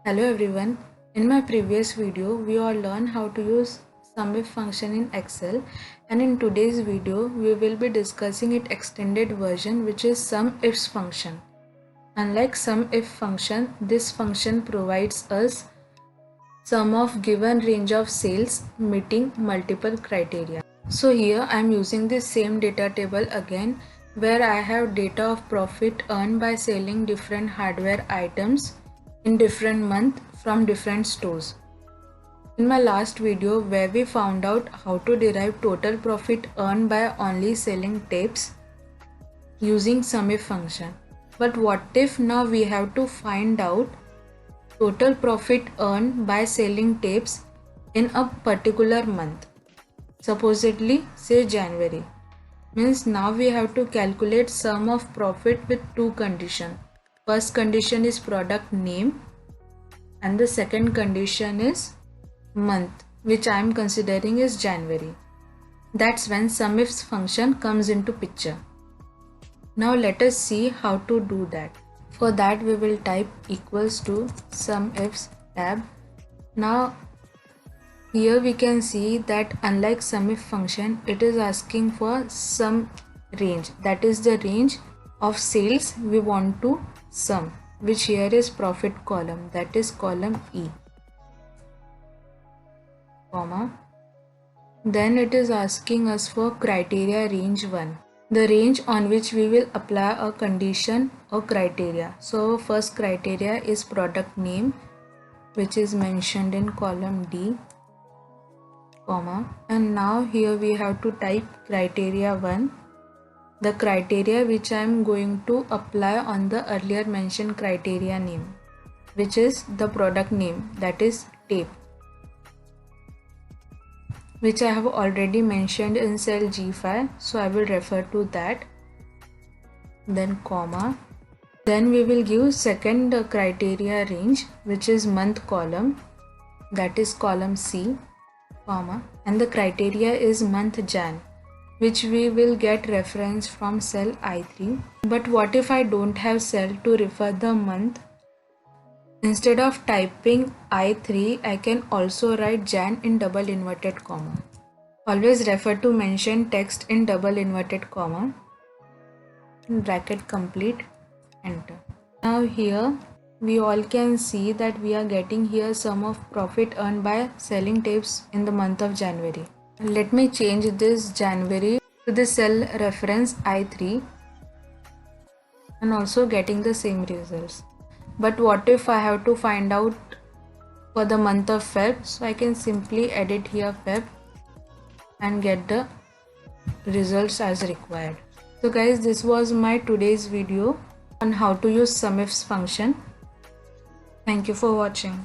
Hello everyone. In my previous video, we all learned how to use SUMIF function in Excel, and in today's video, we will be discussing its extended version, which is SUMIFs function. Unlike SUMIF function, this function provides us sum of given range of sales meeting multiple criteria. So here I am using this same data table again, where I have data of profit earned by selling different hardware items in different months from different stores. In my last video where we found out how to derive total profit earned by only selling tapes using SUMIF function. But what if now we have to find out total profit earned by selling tapes in a particular month, supposedly say January. Means now we have to calculate sum of profit with two conditions. First condition is product name and the second condition is month, which I am considering is January. That's when SUMIFs function comes into picture. Now let us see how to do that. For that we will type equals to SUMIFs tab. Now here we can see that unlike SUMIF function, it is asking for some range, that is the range of sales we want to sum, which here is profit column, that is column E, comma. Then it is asking us for criteria range 1, the range on which we will apply a condition or criteria. So first criteria is product name, which is mentioned in column D, comma, and now here we have to type criteria 1, the criteria which I am going to apply on the earlier mentioned criteria name, which is the product name, that is tape, which I have already mentioned in cell G5, so I will refer to that. Then comma. Then we will give second criteria range, which is month column, that is column C, comma, and the criteria is month Jan, which we will get reference from cell I3. But what if I don't have cell to refer the month? Instead of typing I3, I can also write Jan in double inverted comma. Always refer to mention text in double inverted comma, bracket complete, enter. Now here we all can see that we are getting here sum of profit earned by selling tapes in the month of January. Let me change this January to the cell reference I3 and also getting the same results. But what if I have to find out for the month of Feb? So I can simply edit here Feb and get the results as required. So guys, this was my today's video on how to use SUMIFs function. Thank you for watching.